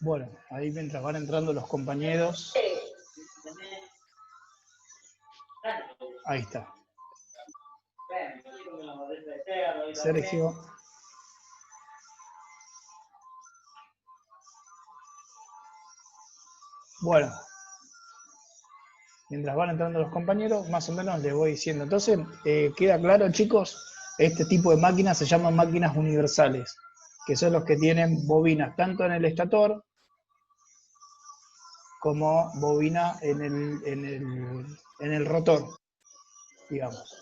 Bueno, ahí mientras van entrando los compañeros. Ahí está. Sergio. Bueno, mientras van entrando los compañeros, más o menos les voy diciendo. Entonces, queda claro, chicos, este tipo de máquinas se llaman máquinas universales, que son los que tienen bobinas tanto en el estator como bobina en el rotor, digamos.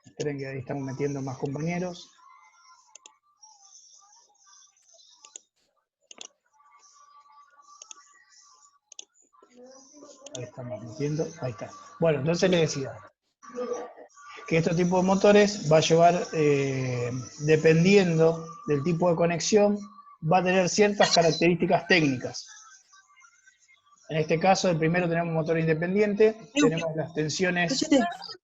Esperen que ahí estamos metiendo más compañeros. Ahí estamos metiendo, ahí está. Bueno, entonces les decía que este tipo de motores va a llevar, dependiendo del tipo de conexión, va a tener ciertas características técnicas. En este caso, el primero tenemos un motor independiente, tenemos las tensiones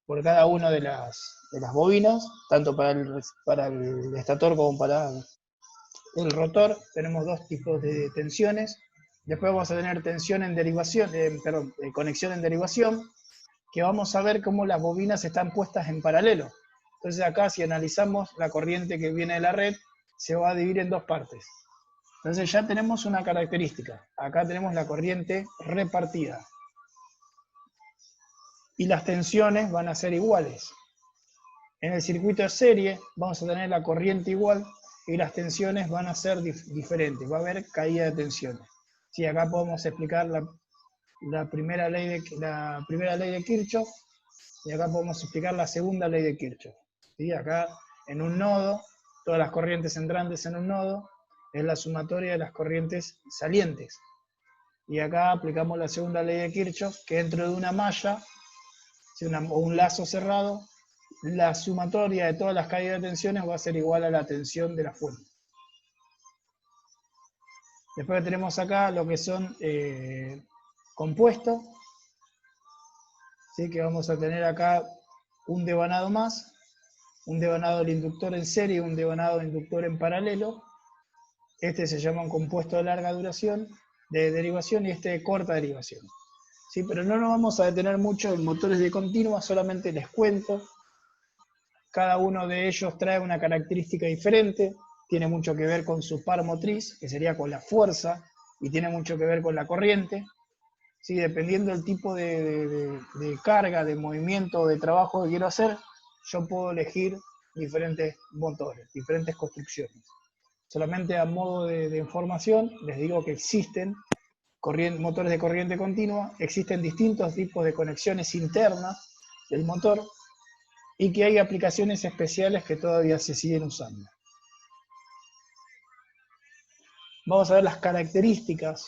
por cada una de las bobinas, tanto para el estator como para el rotor. Tenemos dos tipos de tensiones. Después vamos a tener tensión en derivación, conexión en derivación, que vamos a ver cómo las bobinas están puestas en paralelo. Entonces acá, si analizamos la corriente que viene de la red, se va a dividir en dos partes. Entonces ya tenemos una característica. Acá tenemos la corriente repartida. Y las tensiones van a ser iguales. En el circuito de serie vamos a tener la corriente igual y las tensiones van a ser diferentes. Va a haber caída de tensiones. Sí, acá podemos explicar la primera ley de Kirchhoff, y acá podemos explicar la segunda ley de Kirchhoff. ¿Sí? Acá en un nodo, todas las corrientes entrantes en un nodo es la sumatoria de las corrientes salientes. Y acá aplicamos la segunda ley de Kirchhoff, que dentro de una malla, o un lazo cerrado, la sumatoria de todas las caídas de tensiones va a ser igual a la tensión de la fuente. Después tenemos acá lo que son compuestos, ¿sí? Que vamos a tener acá un devanado más, un devanado del inductor en serie y un devanado del inductor en paralelo. Este se llama un compuesto de larga duración, de derivación, y este de corta derivación. ¿Sí? Pero no nos vamos a detener mucho en motores de continua, solamente les cuento. Cada uno de ellos trae una característica diferente, tiene mucho que ver con su par motriz, que sería con la fuerza, y tiene mucho que ver con la corriente. ¿Sí? Dependiendo del tipo de carga, de movimiento, de trabajo que quiero hacer, yo puedo elegir diferentes motores, diferentes construcciones. Solamente a modo de información, les digo que existen motores de corriente continua, existen distintos tipos de conexiones internas del motor, y que hay aplicaciones especiales que todavía se siguen usando. Vamos a ver las características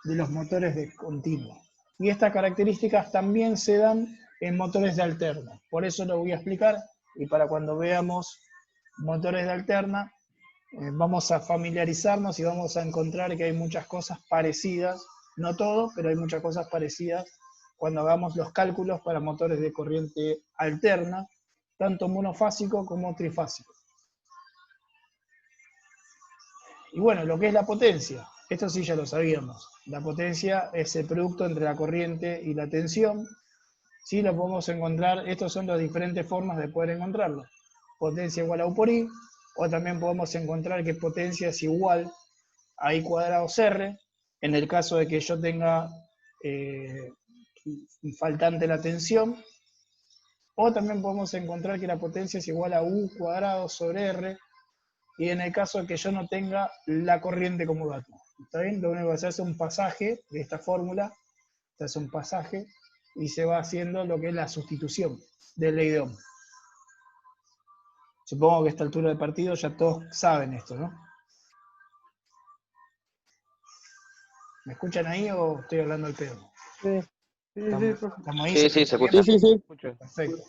de los motores de continuo. Y estas características también se dan en motores de alterna. Por eso lo voy a explicar, y para cuando veamos motores de alterna, vamos a familiarizarnos y vamos a encontrar que hay muchas cosas parecidas, no todo, pero hay muchas cosas parecidas cuando hagamos los cálculos para motores de corriente alterna, tanto monofásico como trifásico. Y bueno, lo que es la potencia, esto sí ya lo sabíamos. La potencia es el producto entre la corriente y la tensión. Sí, lo podemos encontrar, estas son las diferentes formas de poder encontrarlo. Potencia igual a U por I, o también podemos encontrar que potencia es igual a I cuadrado R, en el caso de que yo tenga faltante la tensión. O también podemos encontrar que la potencia es igual a U cuadrado sobre R, y en el caso de que yo no tenga la corriente como dato. ¿Está bien? Lo único que se hace es un pasaje de esta fórmula, se hace un pasaje y se va haciendo lo que es la sustitución de ley de Ohm. Supongo que a esta altura del partido ya todos saben esto, ¿no? ¿Me escuchan ahí o estoy hablando al pedo? Sí, ¿Estamos ahí? Sí, se escucha. Sí. Perfecto.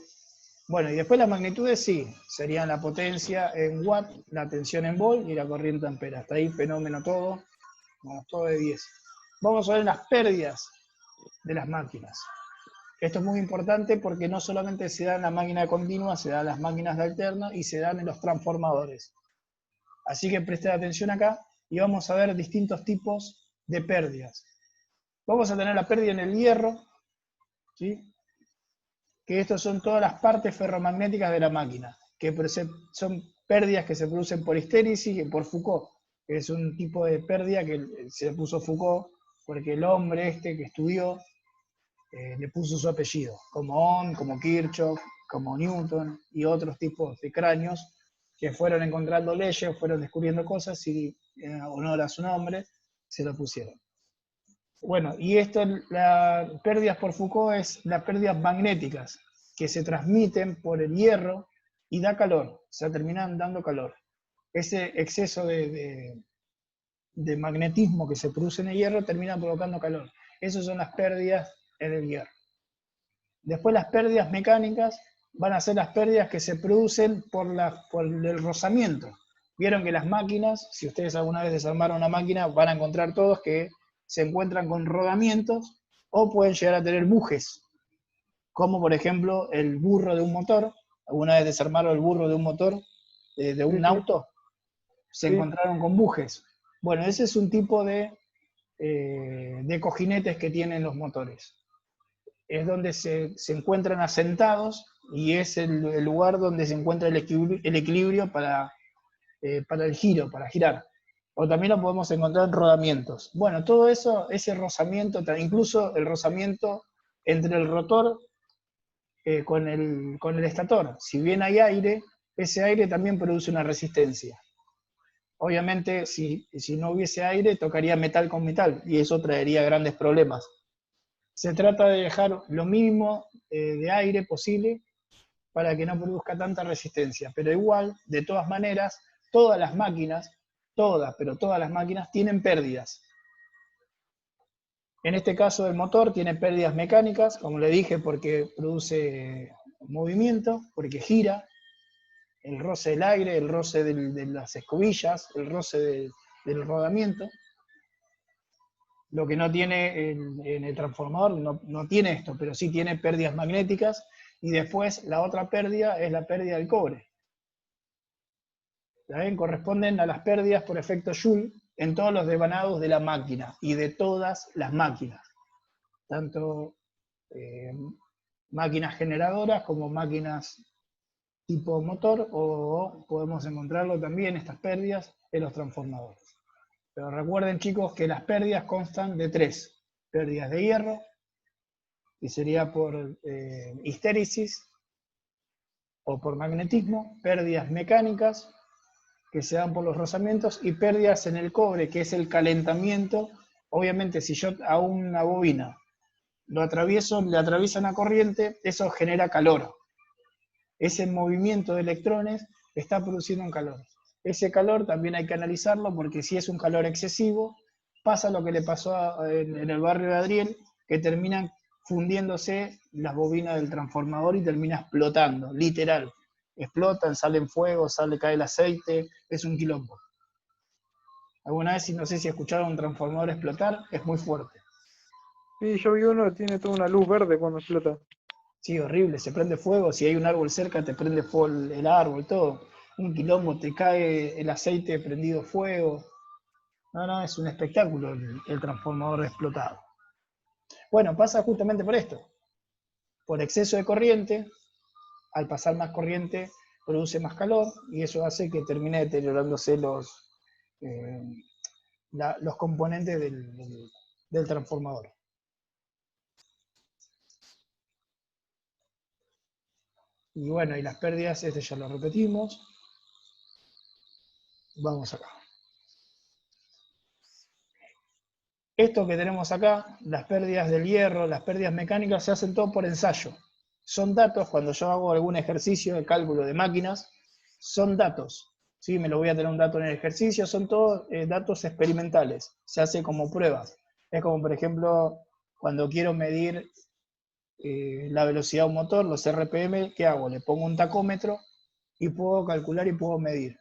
Bueno, y después las magnitudes sí, serían la potencia en watt, la tensión en volt y la corriente ampera. Hasta ahí fenómeno todo, vamos todo de 10. Vamos a ver las pérdidas de las máquinas. Esto es muy importante porque no solamente se da en la máquina continua, se da en las máquinas de alterna y se dan en los transformadores. Así que presten atención acá y vamos a ver distintos tipos de pérdidas. Vamos a tener la pérdida en el hierro, ¿sí? Que estos son todas las partes ferromagnéticas de la máquina, que son pérdidas que se producen por histéresis y por Foucault, que es un tipo de pérdida que se le puso Foucault porque el hombre este que estudió le puso su apellido, como Ohm, como Kirchhoff, como Newton y otros tipos de cráneos que fueron encontrando leyes, fueron descubriendo cosas y en honor a su nombre se lo pusieron. Bueno, y esto, las pérdidas por Foucault es las pérdidas magnéticas que se transmiten por el hierro y da calor, o sea, terminan dando calor. Ese exceso de magnetismo que se produce en el hierro termina provocando calor. Esas son las pérdidas en el hierro. Después las pérdidas mecánicas van a ser las pérdidas que se producen por el rozamiento. Vieron que las máquinas, si ustedes alguna vez desarmaron una máquina, van a encontrar todos que se encuentran con rodamientos o pueden llegar a tener bujes, como por ejemplo el burro de un motor. ¿Alguna vez desarmaron el burro de un motor de un auto? Se encontraron con bujes. Bueno, ese es un tipo de cojinetes que tienen los motores. Es donde se encuentran asentados y es el lugar donde se encuentra el equilibrio para el giro, para girar. O también lo podemos encontrar en rodamientos. Bueno, todo eso, ese rozamiento, incluso el rozamiento entre el rotor con el estator. Si bien hay aire, ese aire también produce una resistencia. Obviamente, si no hubiese aire, tocaría metal con metal, y eso traería grandes problemas. Se trata de dejar lo mínimo de aire posible para que no produzca tanta resistencia. Pero igual, de todas maneras, todas las máquinas, pero todas las máquinas tienen pérdidas. En este caso el motor tiene pérdidas mecánicas, como le dije, porque produce movimiento, porque gira, el roce del aire, el roce de las escobillas, el roce del rodamiento. Lo que no tiene en el transformador, no tiene esto, pero sí tiene pérdidas magnéticas, y después la otra pérdida es la pérdida del cobre. ¿Saben? Corresponden a las pérdidas por efecto Joule en todos los devanados de la máquina y de todas las máquinas, tanto máquinas generadoras como máquinas tipo motor, o podemos encontrarlo también, estas pérdidas, en los transformadores. Pero recuerden, chicos, que las pérdidas constan de tres: pérdidas de hierro, que sería por histéresis o por magnetismo, pérdidas mecánicas, que se dan por los rozamientos, y pérdidas en el cobre, que es el calentamiento. Obviamente, si yo a una bobina le atraviesa una corriente, eso genera calor. Ese movimiento de electrones está produciendo un calor. Ese calor también hay que analizarlo, porque si es un calor excesivo, pasa lo que le pasó en el barrio de Adriel, que terminan fundiéndose las bobinas del transformador y termina explotando, literal. Explotan, salen fuego, cae el aceite, es un quilombo. Alguna vez, no sé si escucharon un transformador explotar, es muy fuerte. Sí, yo vi uno que tiene toda una luz verde cuando explota. Sí, horrible, se prende fuego, si hay un árbol cerca te prende fuego el árbol, todo. Un quilombo, te cae el aceite prendido fuego. No, es un espectáculo el transformador explotado. Bueno, pasa justamente por esto. Por exceso de corriente, al pasar más corriente produce más calor y eso hace que termine deteriorándose los componentes del transformador. Y bueno, y las pérdidas, este ya lo repetimos. Vamos acá. Esto que tenemos acá, las pérdidas del hierro, las pérdidas mecánicas, se hacen todo por ensayo. Son datos, cuando yo hago algún ejercicio de cálculo de máquinas, son datos. ¿Sí? Me lo voy a tener un dato en el ejercicio, son todos datos experimentales. Se hace como pruebas. Es como, por ejemplo, cuando quiero medir la velocidad de un motor, los RPM, ¿qué hago? Le pongo un tacómetro y puedo calcular y puedo medir.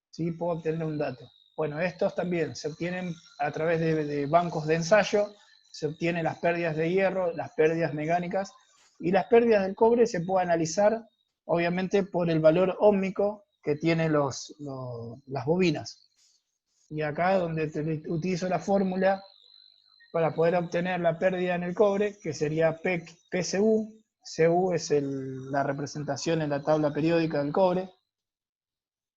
¿Sí? Puedo obtener un dato. Bueno, estos también se obtienen a través de bancos de ensayo, se obtienen las pérdidas de hierro, las pérdidas mecánicas, y las pérdidas del cobre se puede analizar, obviamente, por el valor óhmico que tienen las bobinas. Y acá es donde utilizo la fórmula para poder obtener la pérdida en el cobre, que sería PCU. CU es la representación en la tabla periódica del cobre.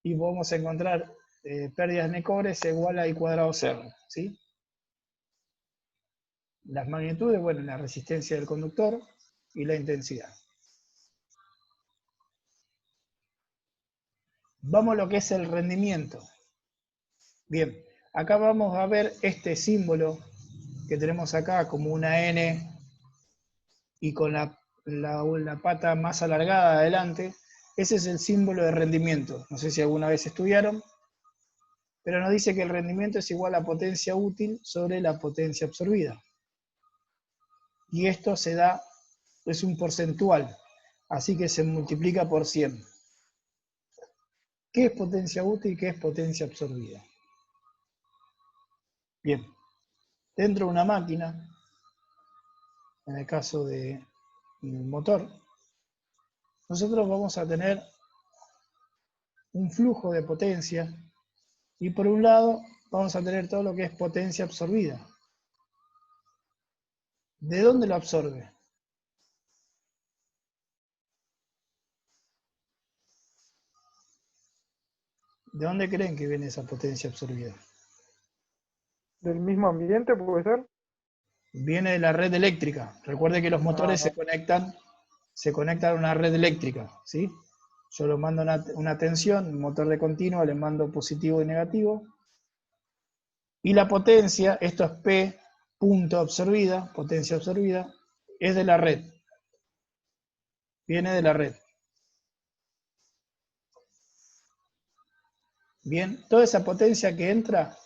Y podemos encontrar pérdidas en el cobre es igual a I cuadrado CR, ¿sí? Las magnitudes, bueno, la resistencia del conductor y la intensidad. Vamos a lo que es el rendimiento. Bien, acá vamos a ver este símbolo que tenemos acá como una N y con la pata más alargada adelante. Ese es el símbolo de rendimiento. No sé si alguna vez estudiaron, pero nos dice que el rendimiento es igual a potencia útil sobre la potencia absorbida. Y esto se da, es un porcentual, así que se multiplica por 100. ¿Qué es potencia útil y qué es potencia absorbida? Bien, dentro de una máquina, en el caso del motor, nosotros vamos a tener un flujo de potencia y por un lado vamos a tener todo lo que es potencia absorbida. ¿De dónde lo absorbe? ¿De dónde creen que viene esa potencia absorbida? ¿Del mismo ambiente puede ser? Viene de la red eléctrica. Recuerde que los motores se conectan a una red eléctrica, ¿sí? Yo lo mando una tensión, un motor de continuo, le mando positivo y negativo. Y la potencia, esto es P punto absorbida, potencia absorbida, es de la red. Viene de la red. Bien, toda esa potencia que entra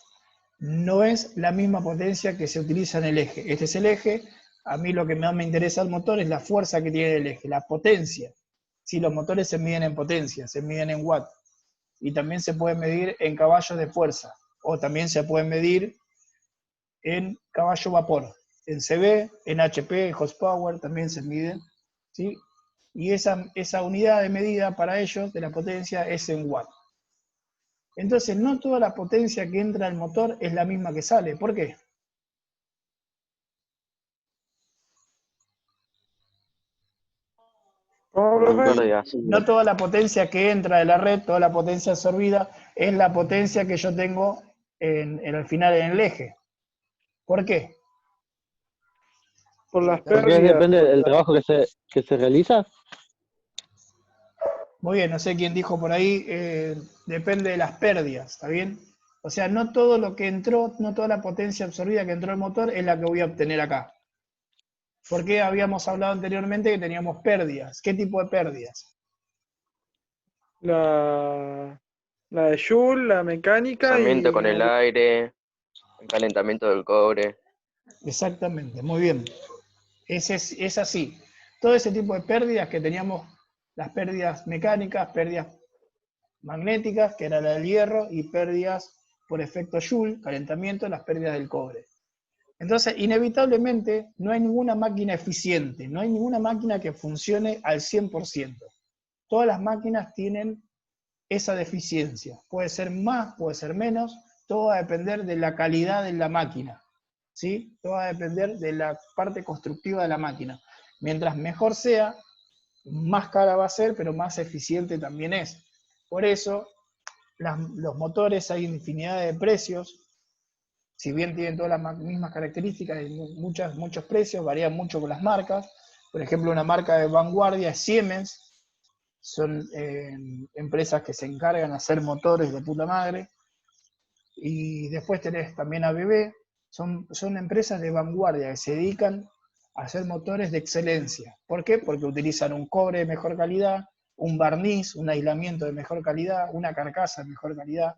no es la misma potencia que se utiliza en el eje. Este es el eje. A mí lo que más me interesa al motor es la fuerza que tiene el eje, la potencia. Si los motores se miden en potencia, se miden en watts. Y también se puede medir en caballos de fuerza. O también se puede medir en caballo vapor. En CB, en HP, en horsepower también se mide. ¿Sí? Y esa unidad de medida para ellos de la potencia es en watts. Entonces, no toda la potencia que entra al motor es la misma que sale. ¿Por qué? ¿Cómo, profe? No toda la potencia que entra de la red, toda la potencia absorbida, es la potencia que yo tengo al final en el eje. ¿Por qué? Por las Porque pérdidas. depende del trabajo que se realiza. Muy bien, no sé quién dijo por ahí, depende de las pérdidas, ¿está bien? O sea, no todo lo que entró, no toda la potencia absorbida que entró al motor es la que voy a obtener acá. Porque habíamos hablado anteriormente que teníamos pérdidas. ¿Qué tipo de pérdidas? La de Joule, la mecánica Rozamiento con y el aire, el calentamiento del cobre. Exactamente, muy bien. Es así. Todo ese tipo de pérdidas que teníamos, las pérdidas mecánicas, pérdidas magnéticas, que era la del hierro, y pérdidas por efecto Joule, calentamiento, las pérdidas del cobre. Entonces, inevitablemente, no hay ninguna máquina eficiente, no hay ninguna máquina que funcione al 100%. Todas las máquinas tienen esa deficiencia. Puede ser más, puede ser menos, todo va a depender de la calidad de la máquina. ¿Sí? Todo va a depender de la parte constructiva de la máquina. Mientras mejor sea, más cara va a ser, pero más eficiente también es. Por eso, los motores hay infinidad de precios. Si bien tienen todas las mismas características, hay muchos precios, varían mucho con las marcas. Por ejemplo, una marca de vanguardia es Siemens. Son empresas que se encargan de hacer motores de puta madre. Y después tenés también ABB. Son empresas de vanguardia que se dedican a hacer motores de excelencia. ¿Por qué? Porque utilizan un cobre de mejor calidad, un barniz, un aislamiento de mejor calidad, una carcasa de mejor calidad.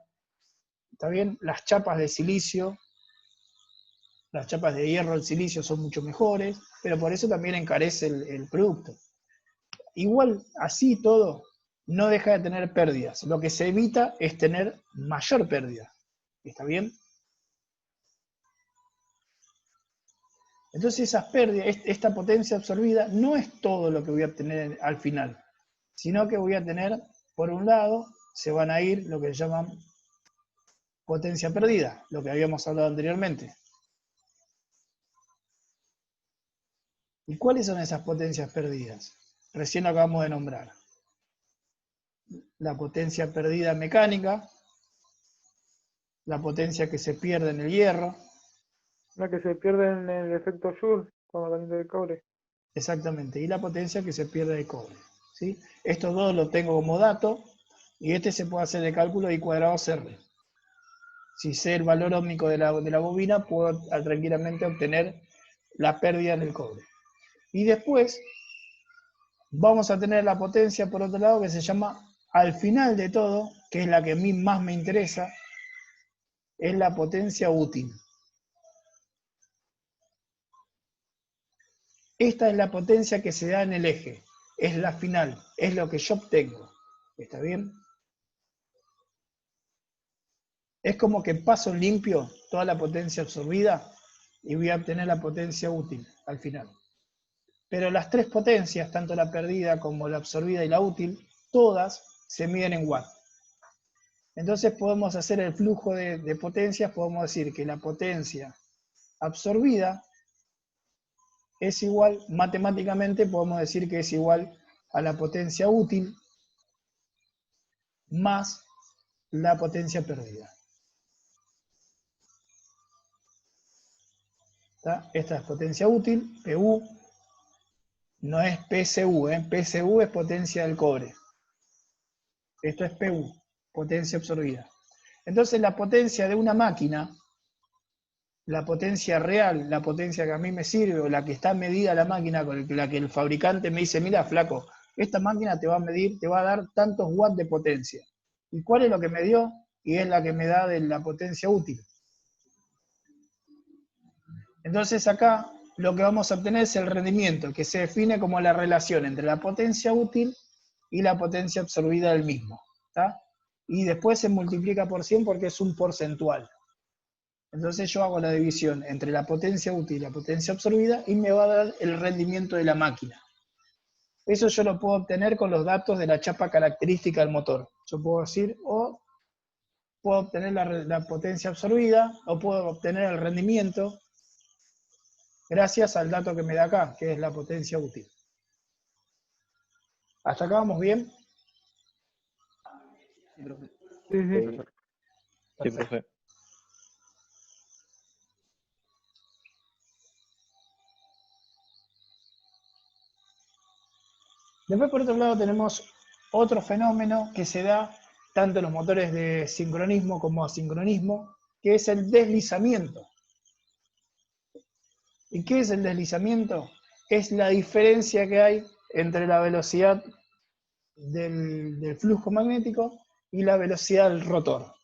¿Está bien? Las chapas de silicio, las chapas de hierro, el silicio son mucho mejores, pero por eso también encarece el producto. Igual, así todo, no deja de tener pérdidas. Lo que se evita es tener mayor pérdida. ¿Está bien? Entonces esas pérdidas, esta potencia absorbida, no es todo lo que voy a obtener al final, sino que voy a tener, por un lado, se van a ir lo que se llaman potencia perdida, lo que habíamos hablado anteriormente. ¿Y cuáles son esas potencias perdidas? Recién lo acabamos de nombrar. La potencia perdida mecánica, la potencia que se pierde en el hierro, La que se pierde en el efecto Joule cuando calienta el cobre. exactamente, y la potencia que se pierde de cobre, ¿sí? Estos dos los tengo como dato, y este se puede hacer el cálculo I cuadrado CR. Si sé el valor óhmico de la bobina, puedo tranquilamente obtener la pérdida en el cobre. Y después vamos a tener la potencia, por otro lado, que se llama, al final de todo, que es la que a mí más me interesa, es la potencia útil. Esta es la potencia que se da en el eje, es la final, es lo que yo obtengo. ¿Está bien? Es como que paso limpio toda la potencia absorbida y voy a obtener la potencia útil al final. Pero las tres potencias, tanto la perdida como la absorbida y la útil, todas se miden en watts. Entonces podemos hacer el flujo de potencias, podemos decir que la potencia absorbida es igual, matemáticamente podemos decir que es igual a la potencia útil más la potencia perdida. ¿Está? Esta es potencia útil, PU, no es PSU, PSU es potencia del cobre. Esto es PU, potencia absorbida. Entonces la potencia de una máquina, la potencia real, la potencia que a mí me sirve, o la que está medida la máquina, con la que el fabricante me dice, mira, flaco, esta máquina te va a medir, te va a dar tantos watts de potencia. ¿Y cuál es lo que me dio? Y es la que me da de la potencia útil. Entonces acá lo que vamos a obtener es el rendimiento, que se define como la relación entre la potencia útil y la potencia absorbida del mismo. ¿Está? Y después se multiplica por 100 porque es un porcentual. Entonces yo hago la división entre la potencia útil y la potencia absorbida y me va a dar el rendimiento de la máquina. Eso yo lo puedo obtener con los datos de la chapa característica del motor. Yo puedo decir, o puedo obtener la potencia absorbida, o puedo obtener el rendimiento gracias al dato que me da acá, que es la potencia útil. ¿Hasta acá vamos bien? Sí, sí. Sí, profe. Después, por otro lado, tenemos otro fenómeno que se da tanto en los motores de sincronismo como asincronismo, que es el deslizamiento. ¿Y qué es el deslizamiento? Es la diferencia que hay entre la velocidad del flujo magnético y la velocidad del rotor.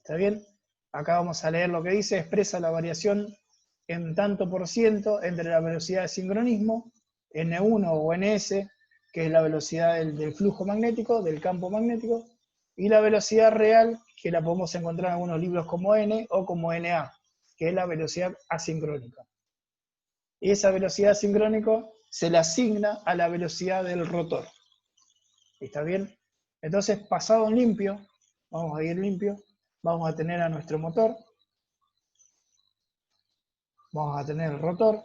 ¿Está bien? Acá vamos a leer lo que dice, expresa la variación en tanto por ciento entre la velocidad de sincronismo, N1 o Ns, que es la velocidad del flujo magnético, del campo magnético, y la velocidad real, que la podemos encontrar en algunos libros como N o como Na, que es la velocidad asincrónica. Y esa velocidad asincrónica se le asigna a la velocidad del rotor. ¿Está bien? Entonces, pasado en limpio, vamos a ir limpio, vamos a tener a nuestro motor, vamos a tener el rotor,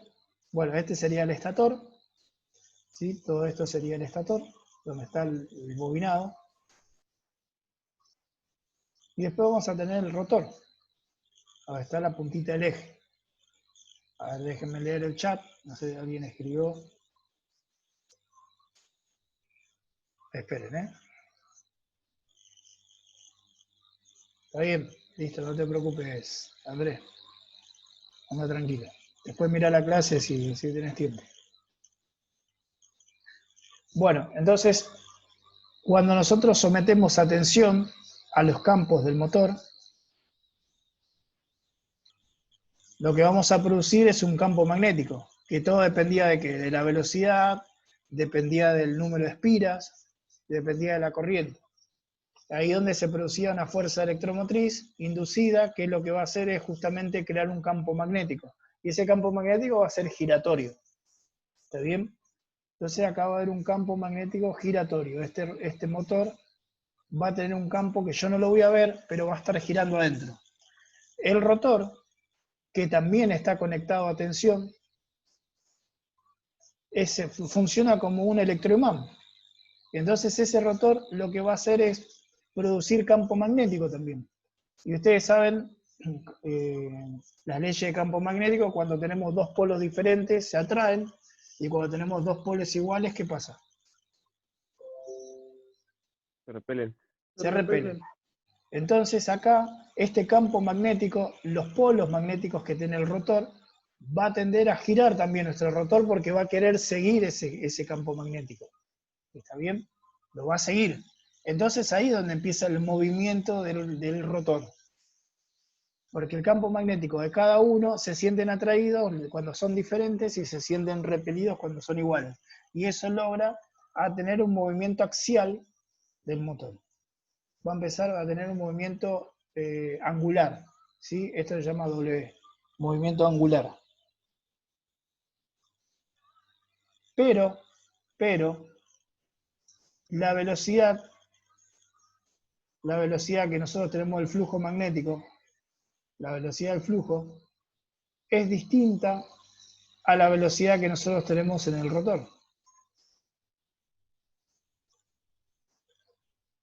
bueno, este sería el estator, ¿sí? Todo esto sería el estator, donde está el bobinado, y después vamos a tener el rotor, donde está la puntita del eje. A ver, déjenme leer el chat, no sé si alguien escribió. Esperen, ¿eh? Está bien, listo, no te preocupes, Andrés. Anda tranquilo. Después mira la clase si tenés tiempo. Bueno, entonces, cuando nosotros sometemos atención a los campos del motor, lo que vamos a producir es un campo magnético, que todo dependía de qué, de la velocidad, dependía del número de espiras, dependía de la corriente. Ahí donde se producía una fuerza electromotriz inducida, que lo que va a hacer es justamente crear un campo magnético. Y ese campo magnético va a ser giratorio. ¿Está bien? Entonces acá va a haber un campo magnético giratorio. Este motor va a tener un campo que yo no lo voy a ver, pero va a estar girando adentro. el rotor, que también está conectado a tensión, funciona como un electroimán. Entonces ese rotor lo que va a hacer es producir campo magnético también. Y ustedes saben, las leyes de campo magnético, cuando tenemos dos polos diferentes se atraen, y cuando tenemos dos polos iguales, ¿qué pasa? Se repelen. Se repelen. Entonces acá, este campo magnético, los polos magnéticos que tiene el rotor, va a tender a girar también nuestro rotor porque va a querer seguir ese campo magnético. ¿Está bien? Lo va a seguir. Entonces ahí es donde empieza el movimiento del rotor. Porque el campo magnético de cada uno se sienten atraídos cuando son diferentes y se sienten repelidos cuando son iguales. Y eso logra a tener un movimiento axial del motor. Va a empezar a tener un movimiento angular, ¿sí? Esto se llama W, movimiento angular. Pero, la velocidad que nosotros tenemos del flujo magnético, la velocidad del flujo, es distinta a la velocidad que nosotros tenemos en el rotor.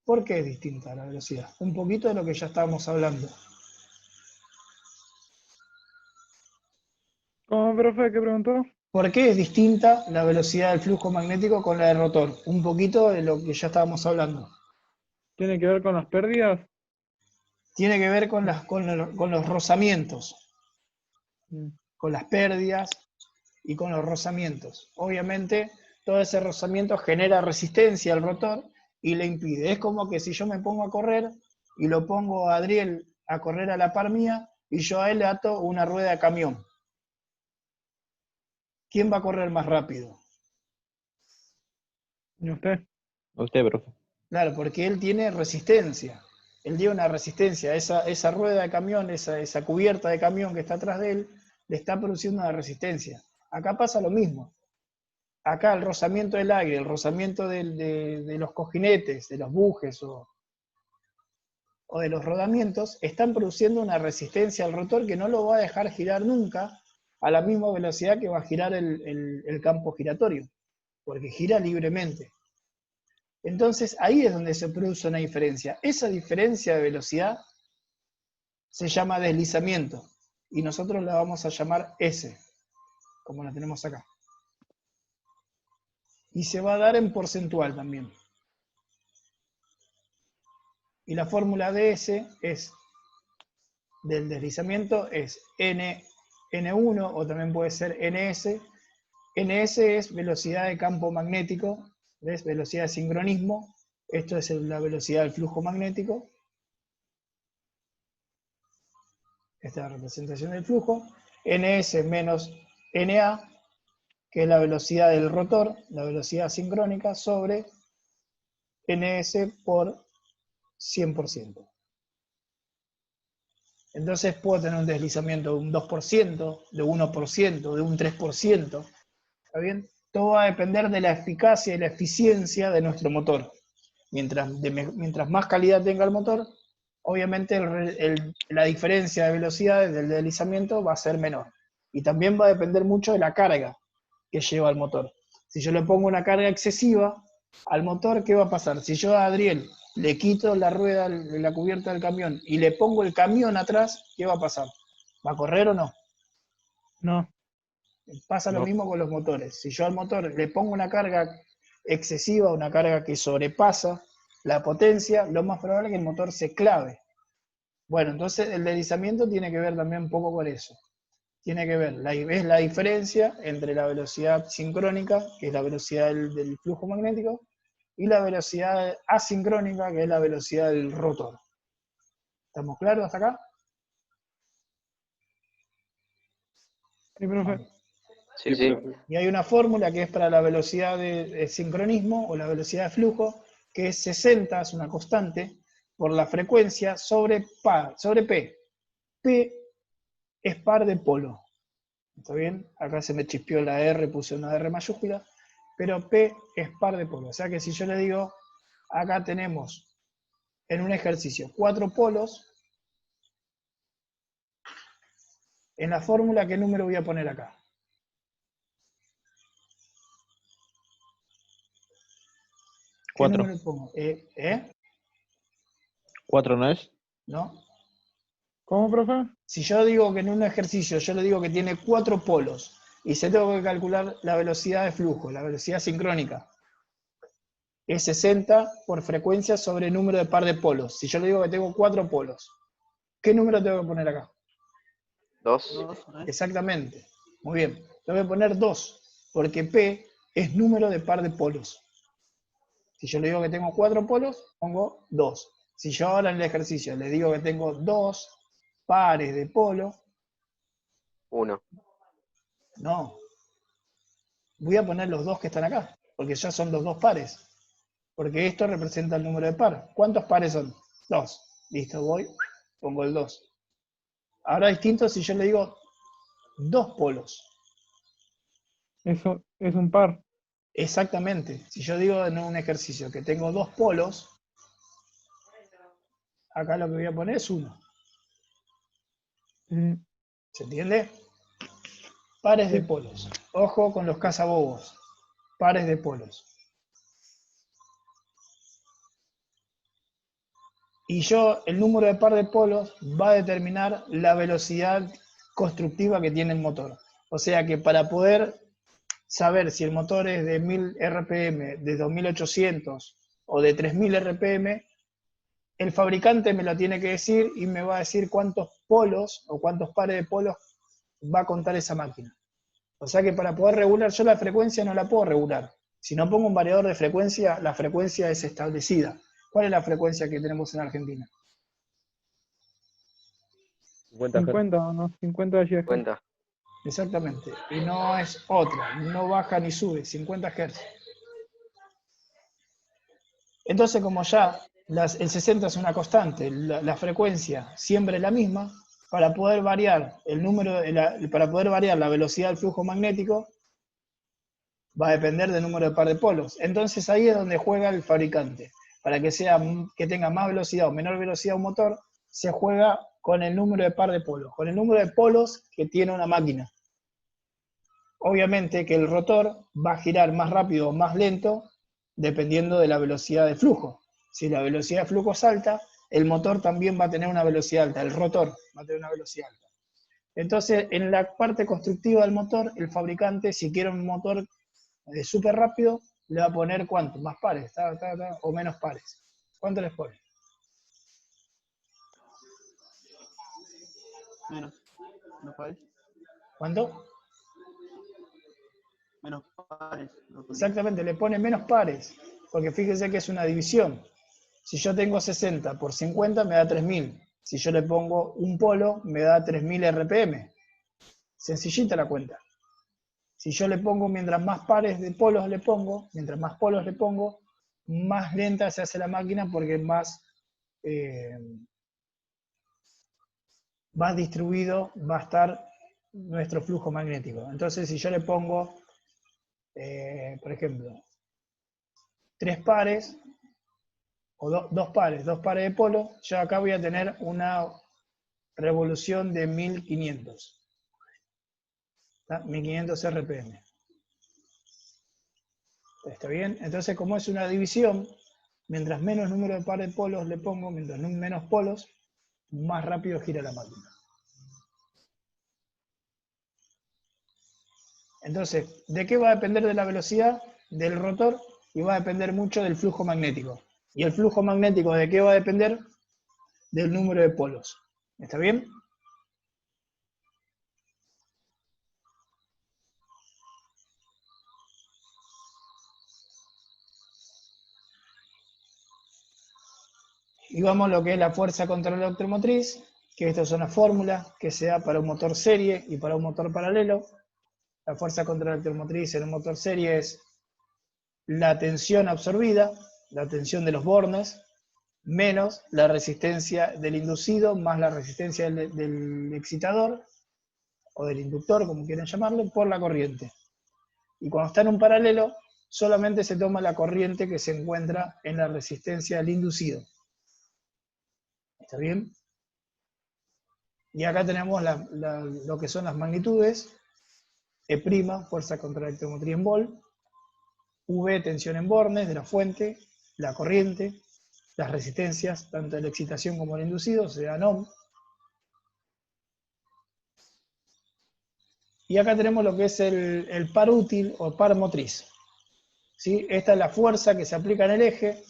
¿Por qué es distinta la velocidad? Un poquito de lo que ya estábamos hablando. ¿Cómo, profe? ¿Qué preguntó? ¿Por qué es distinta la velocidad del flujo magnético con la del rotor? Un poquito de lo que ya estábamos hablando. ¿Tiene que ver con las pérdidas? Tiene que ver con los rozamientos, Mm. con las pérdidas y con los rozamientos. Obviamente, todo ese rozamiento genera resistencia al rotor y le impide. Es como que si yo me pongo a correr y lo pongo a Adriel a correr a la par mía y yo a él le ato una rueda de camión. ¿Quién va a correr más rápido? ¿Y usted? Usted, profe. Claro, porque él tiene resistencia. Él tiene una resistencia. Esa rueda de camión, esa cubierta de camión que está atrás de él, le está produciendo una resistencia. Acá pasa lo mismo. Acá el rozamiento del aire, el rozamiento de los cojinetes, de los bujes o de los rodamientos, están produciendo una resistencia al rotor que no lo va a dejar girar nunca a la misma velocidad que va a girar el campo giratorio, porque gira libremente. Entonces ahí es donde se produce una diferencia. Esa diferencia de velocidad se llama deslizamiento y nosotros la vamos a llamar S, como la tenemos acá. Y se va a dar en porcentual también. Y la fórmula de S es, del deslizamiento, es N1 o también puede ser NS. NS es velocidad de campo magnético, ¿ves? Velocidad de sincronismo. Esto es la velocidad del flujo magnético. Esta es la representación del flujo. NS menos NA, que es la velocidad del rotor, la velocidad sincrónica, sobre NS por 100%. Entonces puedo tener un deslizamiento de un 2%, de un 1%, de un 3%. ¿Está bien? Todo va a depender de la eficacia y la eficiencia de nuestro motor. Mientras más calidad tenga el motor, obviamente la diferencia de velocidades del deslizamiento va a ser menor. Y también va a depender mucho de la carga que lleva el motor. Si yo le pongo una carga excesiva al motor, ¿qué va a pasar? Si yo a Adriel le quito la rueda, la cubierta del camión y le pongo el camión atrás, ¿qué va a pasar? ¿Va a correr o no? No. Pasa lo No. mismo con los motores. Si yo al motor le pongo una carga excesiva, una carga que sobrepasa la potencia, lo más probable es que el motor se clave. Bueno, entonces el deslizamiento tiene que ver también un poco con eso. Tiene que ver, es la diferencia entre la velocidad sincrónica, que es la velocidad del flujo magnético, y la velocidad asincrónica, que es la velocidad del rotor. ¿Estamos claros hasta acá? Sí, profe. Sí, sí. profe. Y hay una fórmula que es para la velocidad de sincronismo o la velocidad de flujo, que es 60, es una constante, por la frecuencia sobre P. P es par de polo. ¿Está bien? Acá se me chispeó la R, puse una R mayúscula, pero P es par de polo. O sea que si yo le digo, acá tenemos en un ejercicio 4 polos, En la fórmula, ¿qué número voy a poner acá? ¿Qué 4. número pongo? 4, ¿no es? ¿No? ¿Cómo, profe? Si yo digo que en un ejercicio, yo le digo que tiene 4 polos, y se tengo que calcular la velocidad de flujo, la velocidad sincrónica, es 60 por frecuencia sobre el número de par de polos. Si yo le digo que tengo 4 polos, ¿qué número tengo que poner acá? 2. Exactamente. Muy bien. Tengo que poner 2, porque P es número de par de polos. Si yo le digo que tengo 4 polos, pongo 2. Si yo ahora en el ejercicio le digo que tengo 2 pares de polo, 1. no. Voy a poner los 2 que están acá, porque ya son los 2 pares. Porque esto representa el número de par. ¿Cuántos pares son? 2. Listo, voy, pongo el 2. Ahora distinto si yo le digo 2 polos. Eso es un par. Exactamente. Si yo digo en un ejercicio que tengo 2 polos, acá lo que voy a poner es 1. Sí. ¿Se entiende? Pares de Sí. polos. Ojo con los cazabobos. Pares de polos. Y yo, el número de par de polos va a determinar la velocidad constructiva que tiene el motor. O sea que para poder saber si el motor es de 1000 RPM, de 2800 o de 3000 RPM, el fabricante me lo tiene que decir y me va a decir cuántos polos o cuántos pares de polos va a contar esa máquina. O sea que para poder regular, yo la frecuencia no la puedo regular. Si no pongo un variador de frecuencia, la frecuencia es establecida. ¿Cuál es la frecuencia que tenemos en Argentina? 50 Hz. 50 o no, 50 GHz. 50. Exactamente. Y no es otra, no baja ni sube, 50 Hz. Entonces, como ya el 60 es una constante, la frecuencia siempre es la misma, para poder variar el número, para poder variar la velocidad del flujo magnético, va a depender del número de par de polos. Entonces ahí es donde juega el fabricante. Para que tenga más velocidad o menor velocidad un motor, se juega con el número de par de polos, con el número de polos que tiene una máquina. Obviamente que el rotor va a girar más rápido o más lento dependiendo de la velocidad de flujo. Si la velocidad de flujo es alta, el motor también va a tener una velocidad alta, el rotor va a tener una velocidad alta. Entonces, en la parte constructiva del motor, el fabricante, si quiere un motor súper rápido, le va a poner ¿cuánto? Más pares, o menos pares. ¿Cuánto les pone? Menos. ¿Menos pares? ¿Cuánto? Menos pares. No, Exactamente, le pone menos pares, porque fíjense que es una división. Si yo tengo 60 por 50 me da 3000. Si yo le pongo un polo, me da 3000 RPM. Sencillita la cuenta. Si yo le pongo, mientras más pares de polos le pongo, mientras más polos le pongo, más lenta se hace la máquina porque más distribuido va a estar nuestro flujo magnético. Entonces, si yo le pongo, por ejemplo, 3 pares, o dos pares de polo, yo acá voy a tener una revolución de 1500. 1500 RPM. ¿Está bien? Entonces, como es una división, mientras menos número de par de polos le pongo, mientras menos polos, más rápido gira la máquina. Entonces, ¿de qué va a depender de la velocidad del rotor? Y va a depender mucho del flujo magnético. ¿Y el flujo magnético de qué va a depender? Del número de polos. ¿Está bien? Y vamos a lo que es la fuerza contra la electromotriz, que estas son las fórmulas que se da para un motor serie y para un motor paralelo. La fuerza contra la electromotriz en un motor serie es la tensión absorbida, la tensión de los bornes, menos la resistencia del inducido, más la resistencia del excitador, o del inductor, como quieren llamarlo, por la corriente. Y cuando está en un paralelo, solamente se toma la corriente que se encuentra en la resistencia del inducido. ¿Está bien? Y acá tenemos lo que son las magnitudes. E', fuerza contra electromotriz en volt. V, tensión en bornes de la fuente. La corriente. Las resistencias, tanto de la excitación como el inducido, se dan ohm. Y acá tenemos lo que es el par útil o par motriz. ¿Sí? Esta es la fuerza que se aplica en el eje.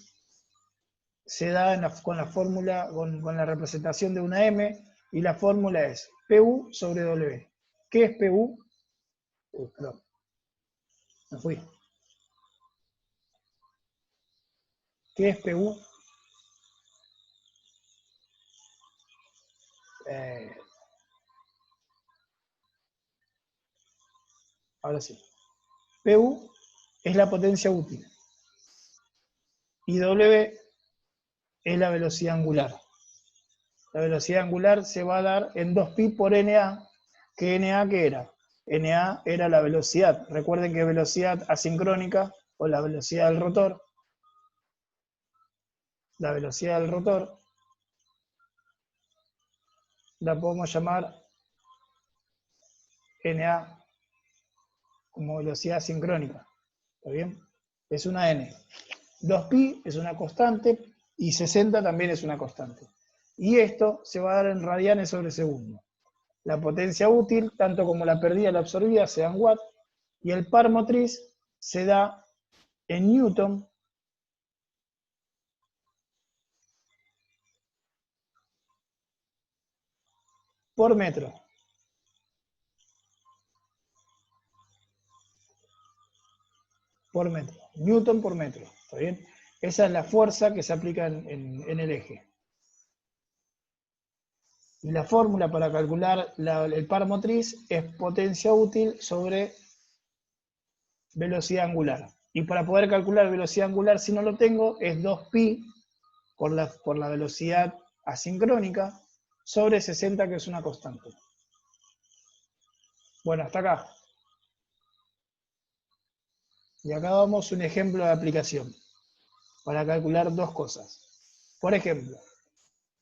Se da con la fórmula, con la representación de una M. Y la fórmula es PU sobre W. ¿Qué es PU? Perdón. Me fui. ¿Qué es PU? Ahora sí. PU es la potencia útil. Y W es la velocidad angular. La velocidad angular se va a dar en 2pi por NA. ¿Qué NA qué era? NA era la velocidad. Recuerden que velocidad asincrónica, o la velocidad del rotor, la velocidad del rotor, la podemos llamar NA como velocidad sincrónica. ¿Está bien? Es una N. 2pi es una constante y 60 también es una constante. Y esto se va a dar en radianes sobre segundo. La potencia útil, tanto como la perdida y la absorbida, se da en watt. Y el par motriz se da en newton por metro. Por metro. Newton por metro. ¿Está bien? Esa es la fuerza que se aplica en el eje. Y la fórmula para calcular el par motriz es potencia útil sobre velocidad angular. Y para poder calcular velocidad angular, si no lo tengo, es 2pi por la velocidad asincrónica sobre 60, que es una constante. Bueno, hasta acá. Y acá vamos un ejemplo de aplicación para calcular dos cosas. Por ejemplo,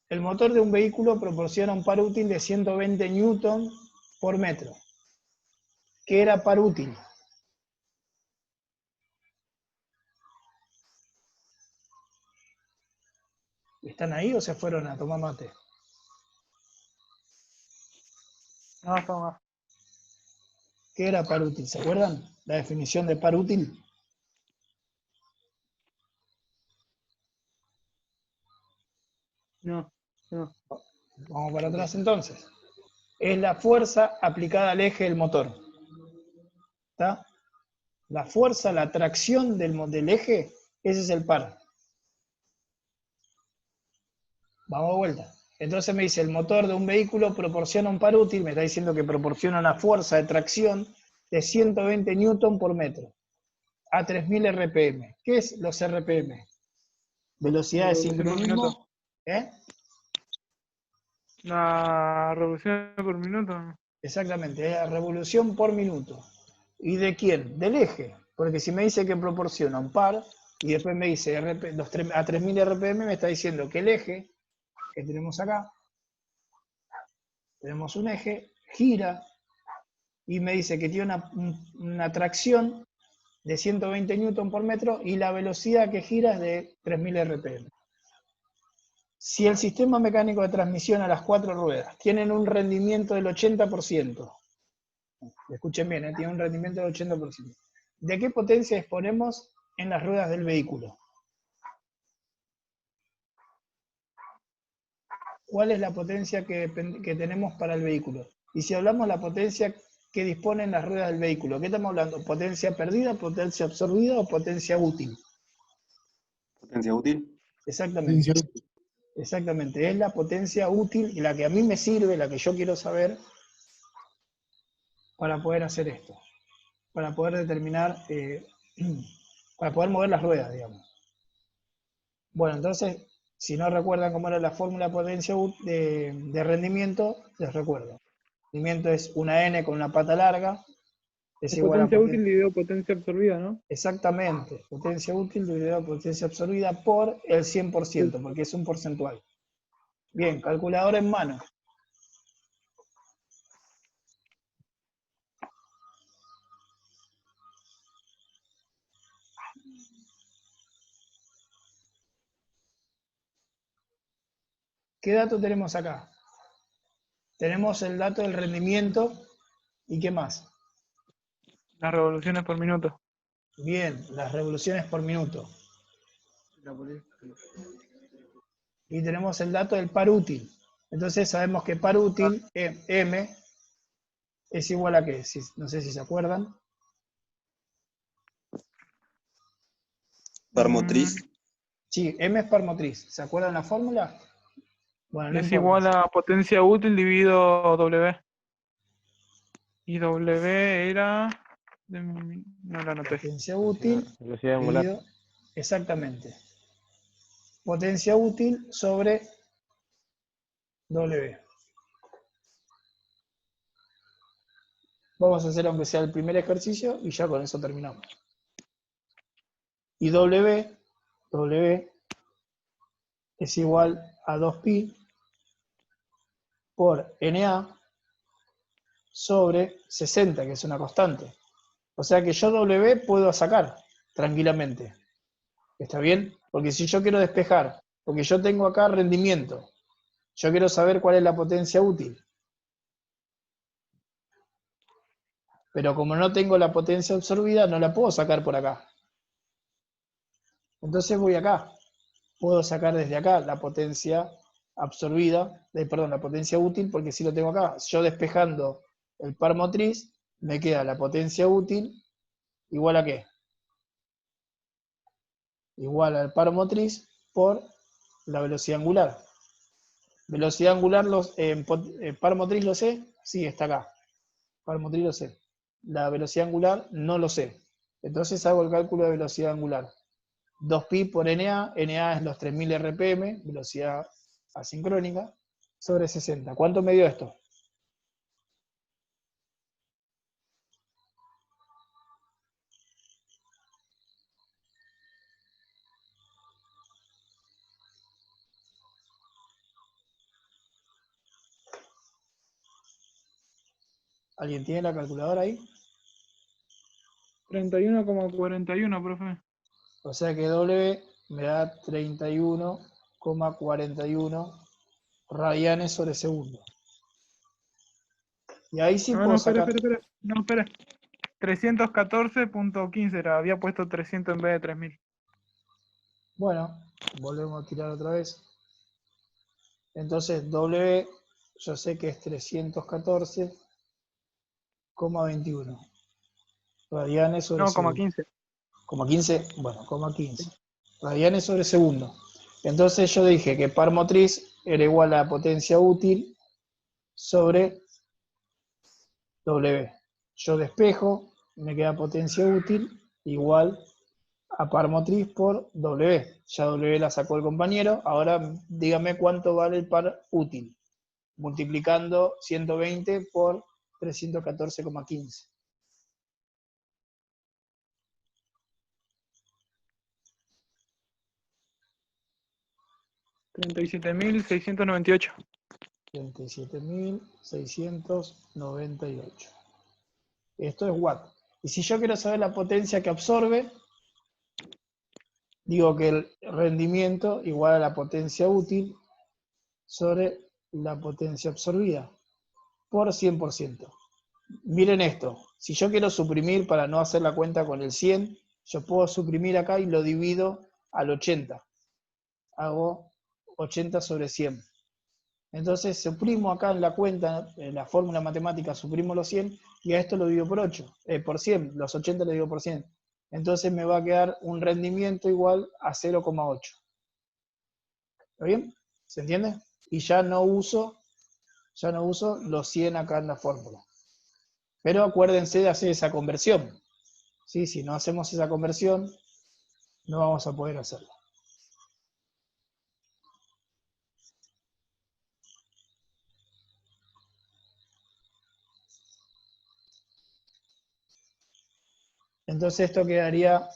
el motor de un vehículo proporciona un par útil de 120 newton por metro. ¿Qué era par útil? ¿Están ahí o se fueron a tomar mate? No, estamos más. ¿Qué era par útil? ¿Se acuerdan? La definición de par útil. No. Vamos para atrás entonces. Es la fuerza aplicada al eje del motor. ¿Está? La fuerza, la tracción del eje, ese es el par. Vamos de vuelta. Entonces me dice, el motor de un vehículo proporciona un par útil, me está diciendo que proporciona una fuerza de tracción de 120 newton por metro a 3000 RPM. ¿Qué es los RPM? Velocidad de Revolución por minuto. sincronismo. ¿Eh? La revolución por minuto. Exactamente, es la revolución por minuto. ¿Y de quién? Del eje. Porque si me dice que proporciona un par, y después me dice a 3000 RPM, me está diciendo que el eje que tenemos acá, tenemos un eje, gira, y me dice que tiene una tracción de 120 newton por metro, y la velocidad que gira es de 3000 RPM. Si el sistema mecánico de transmisión a las 4 ruedas tienen un rendimiento del 80%, escuchen bien, tiene un rendimiento del 80%, ¿de qué potencia disponemos en las ruedas del vehículo? ¿Cuál es la potencia que tenemos para el vehículo? Y si hablamos de la potencia que disponen las ruedas del vehículo, ¿qué estamos hablando? ¿Potencia perdida, potencia absorbida o potencia útil? Potencia útil. Exactamente. Exactamente, es la potencia útil y la que a mí me sirve, la que yo quiero saber para poder hacer esto, para poder determinar, para poder mover las ruedas, digamos. Bueno, entonces, si no recuerdan cómo era la fórmula de potencia de rendimiento, les recuerdo. Rendimiento es una N con una pata larga, es igual a Potencia útil dividido potencia absorbida, ¿no? Exactamente, potencia útil dividido a potencia absorbida por el 100%, porque es un porcentual. Bien, calculadora en mano. ¿Qué dato tenemos acá? Tenemos el dato del rendimiento y ¿qué más? Las revoluciones por minuto. Bien, las revoluciones por minuto. Y tenemos el dato del par útil. Entonces sabemos que par útil, M, es igual a ¿qué? No sé si se acuerdan. Par motriz. Sí, M es par motriz. ¿Se acuerdan la fórmula? Bueno, no Es importa. igual a potencia útil dividido W. Y W era... No la anoté. Potencia útil Velocidad angular. dividido, exactamente. Potencia útil sobre W. Vamos a hacer aunque sea el primer ejercicio y ya con eso terminamos. Y W es igual a 2pi por NA sobre 60, que es una constante. O sea que yo W puedo sacar tranquilamente. ¿Está bien? Porque si yo quiero despejar, porque yo tengo acá rendimiento, yo quiero saber cuál es la potencia útil. Pero como no tengo la potencia absorbida, no la puedo sacar por acá. Entonces voy acá. Puedo sacar desde acá la potencia absorbida, perdón, la potencia útil, porque si lo tengo acá. Yo despejando el par motriz, me queda la potencia útil igual a ¿qué? Igual al par motriz por la velocidad angular. Velocidad angular, par motriz lo sé, sí, está acá. Par motriz lo sé. La velocidad angular no lo sé. Entonces hago el cálculo de velocidad angular. 2pi por NA, NA es los 3000 RPM, velocidad asincrónica, sobre 60. ¿Cuánto me dio esto? ¿Alguien tiene la calculadora ahí? 31,41, profe. O sea que W me da 31,41 radianes sobre segundo. Y ahí sí puedo sacar... Espera. No, espera. 314.15 era. Había puesto 300 en vez de 3000. Bueno, volvemos a tirar otra vez. Entonces W, yo sé que es 314,21 radianes sobre No, segundo. 15. ¿Coma 15? Bueno, coma 15. Radianes sobre segundo. Entonces yo dije que par motriz era igual a la potencia útil sobre W. Yo despejo, me queda potencia útil igual a par motriz por W. Ya W la sacó el compañero. Ahora dígame cuánto vale el par útil. Multiplicando 120 por 314,15. 37.698. 37.698. Esto es watt. Y si yo quiero saber la potencia que absorbe, digo que el rendimiento igual a la potencia útil sobre la potencia absorbida por 100%. Miren esto, si yo quiero suprimir para no hacer la cuenta con el 100, yo puedo suprimir acá y lo divido al 80. Hago 80 sobre 100. Entonces suprimo acá en la cuenta, en la fórmula matemática, suprimo los 100 y a esto lo divido por 8, por 100, los 80 lo divido por 100. Entonces me va a quedar un rendimiento igual a 0,8. ¿Está bien? ¿Se entiende? Y ya no uso los 100 acá en la fórmula. Pero acuérdense de hacer esa conversión. ¿Sí? Si no hacemos esa conversión, no vamos a poder hacerla. Entonces esto quedaría